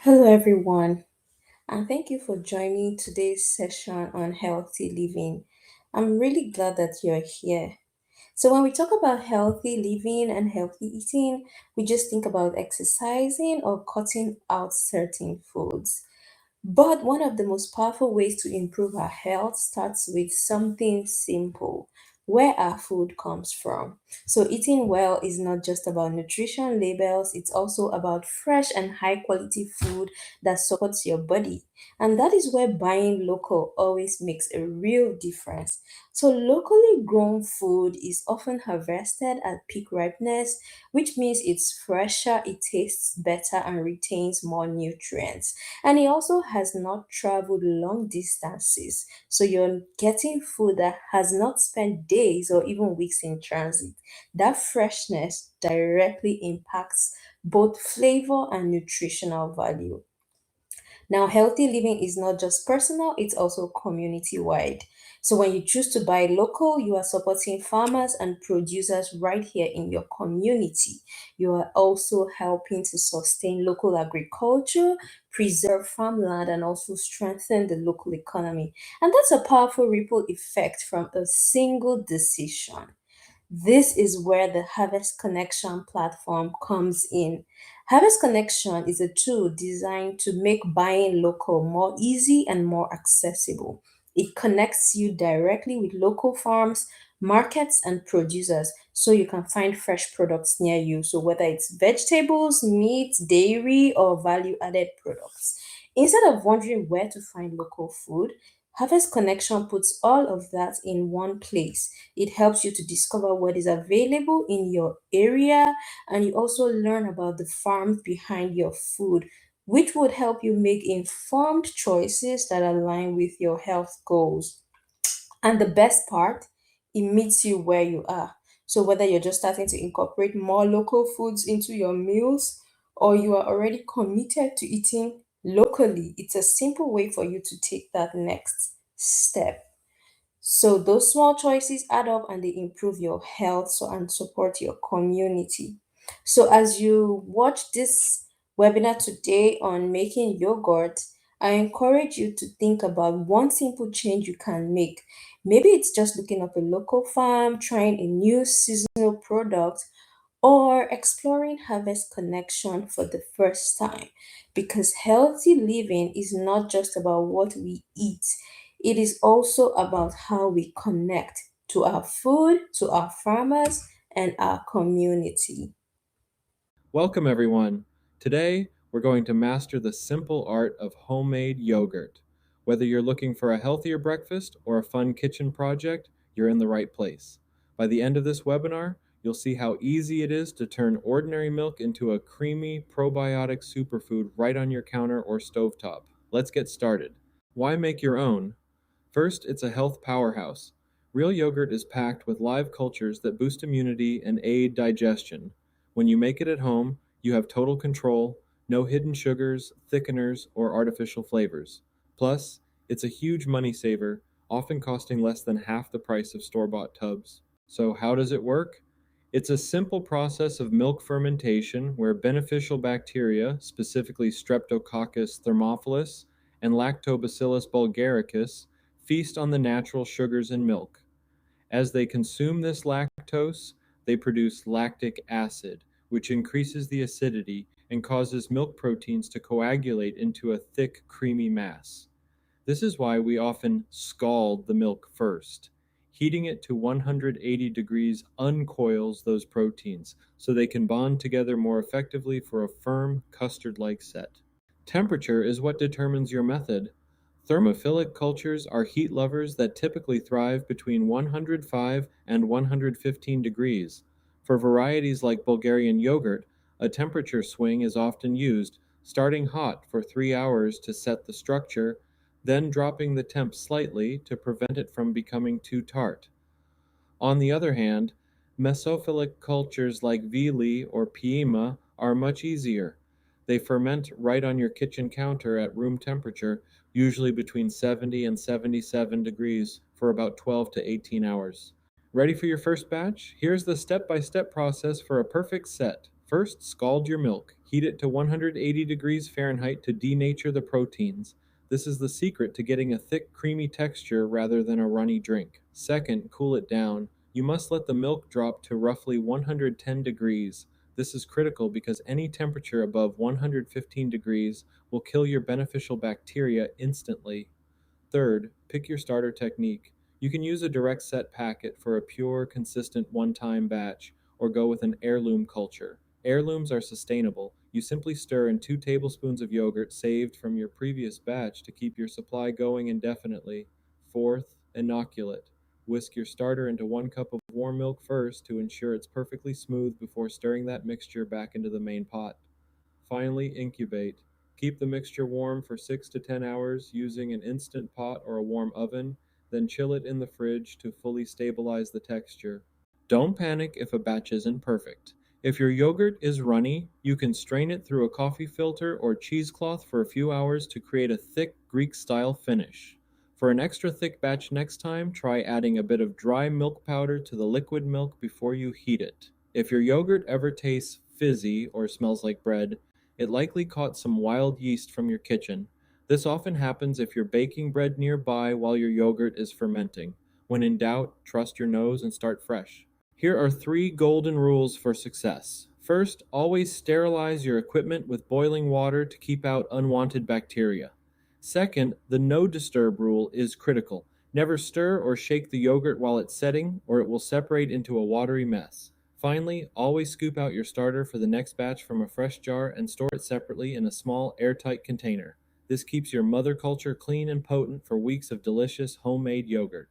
Hello, everyone, and thank you for joining today's session on healthy living. I'm really glad that you're here. So, when we talk about healthy living and healthy eating, we just think about exercising or cutting out certain foods. But one of the most powerful ways to improve our health starts with something simple: where our food comes from. So, eating well is not just about nutrition labels, it's also about fresh and high quality food that supports your body. And that is where buying local always makes a real difference. So, locally grown food is often harvested at peak ripeness, which means it's fresher, it tastes better, and retains more nutrients. And it also has not traveled long distances. So you're getting food that has not spent days or even weeks in transit. That freshness directly impacts both flavor and nutritional value. Now, healthy living is not just personal, it's also community wide. So, when you choose to buy local, you are supporting farmers and producers right here in your community. You are also helping to sustain local agriculture, preserve farmland, and also strengthen the local economy. And that's a powerful ripple effect from a single decision. This is where the Harvest Connection platform comes in. Harvest Connection is a tool designed to make buying local more easy and more accessible. It connects you directly with local farms, markets, and producers so you can find fresh products near you. So, whether it's vegetables, meat, dairy, or value added products. Instead of wondering where to find local food, Harvest Connection puts all of that in one place. It helps you to discover what is available in your area, and you also learn about the farms behind your food, which would help you make informed choices that align with your health goals. And the best part, it meets you where you are. So whether you're just starting to incorporate more local foods into your meals or you are already committed to eating locally, it's a simple way for you to take that next step. So those small choices add up and they improve your health and support your community. So as you watch this webinar today on making yogurt, I encourage you to think about one simple change you can make. Maybe it's just looking up a local farm, trying a new seasonal product, or exploring Harvest Connection for the first time. Because healthy living is not just about what we eat, it is also about how we connect to our food, to our farmers, and our community. Welcome, everyone. Today, we're going to master the simple art of homemade yogurt. Whether you're looking for a healthier breakfast or a fun kitchen project, you're in the right place. By the end of this webinar, you'll see how easy it is to turn ordinary milk into a creamy, probiotic superfood right on your counter or stovetop. Let's get started. Why make your own? First, it's a health powerhouse. Real yogurt is packed with live cultures that boost immunity and aid digestion. When you make it at home, you have total control, no hidden sugars, thickeners, or artificial flavors. Plus, it's a huge money saver, often costing less than half the price of store bought tubs. So, how does it work? It's a simple process of milk fermentation where beneficial bacteria, specifically Streptococcus thermophilus and Lactobacillus bulgaricus, feast on the natural sugars in milk. As they consume this lactose, they produce lactic acid, which increases the acidity and causes milk proteins to coagulate into a thick, creamy mass. This is why we often scald the milk first. Heating it to 180 degrees uncoils those proteins so they can bond together more effectively for a firm, custard like set. Temperature is what determines your method. Thermophilic cultures are heat lovers that typically thrive between 105 and 115 degrees. For varieties like Bulgarian yogurt, a temperature swing is often used, starting hot for 3 hours to set the structure, then dropping the temp slightly to prevent it from becoming too tart. On the other hand, mesophilic cultures like Vili or Piema are much easier. They ferment right on your kitchen counter at room temperature, usually between 70 and 77 degrees, for about 12 to 18 hours. Ready for your first batch? Here's the step by step process for a perfect set. First, scald your milk. Heat it to 180 degrees Fahrenheit to denature the proteins. This is the secret to getting a thick, creamy texture rather than a runny drink. Second, cool it down. You must let the milk drop to roughly 110 degrees. This is critical because any temperature above 115 degrees will kill your beneficial bacteria instantly. Third, pick your starter technique. You can use a direct set packet for a pure, consistent one time batch, or go with an heirloom culture. Heirlooms are sustainable. You simply stir in 2 tablespoons of yogurt saved from your previous batch to keep your supply going indefinitely. Fourth, inoculate. Whisk your starter into 1 cup of warm milk first to ensure it's perfectly smooth before stirring that mixture back into the main pot. Finally, incubate. Keep the mixture warm for 6 to 10 hours using an instant pot or a warm oven, then chill it in the fridge to fully stabilize the texture. Don't panic if a batch isn't perfect. If your yogurt is runny, you can strain it through a coffee filter or cheesecloth for a few hours to create a thick Greek style finish. For an extra thick batch next time, try adding a bit of dry milk powder to the liquid milk before you heat it. If your yogurt ever tastes fizzy or smells like bread, it likely caught some wild yeast from your kitchen. This often happens if you're baking bread nearby while your yogurt is fermenting. When in doubt, trust your nose and start fresh. Here are 3 golden rules for success. First, always sterilize your equipment with boiling water to keep out unwanted bacteria. Second, the no disturb rule is critical. Never stir or shake the yogurt while it's setting, or it will separate into a watery mess. Finally, always scoop out your starter for the next batch from a fresh jar and store it separately in a small, airtight container. This keeps your mother culture clean and potent for weeks of delicious homemade yogurt.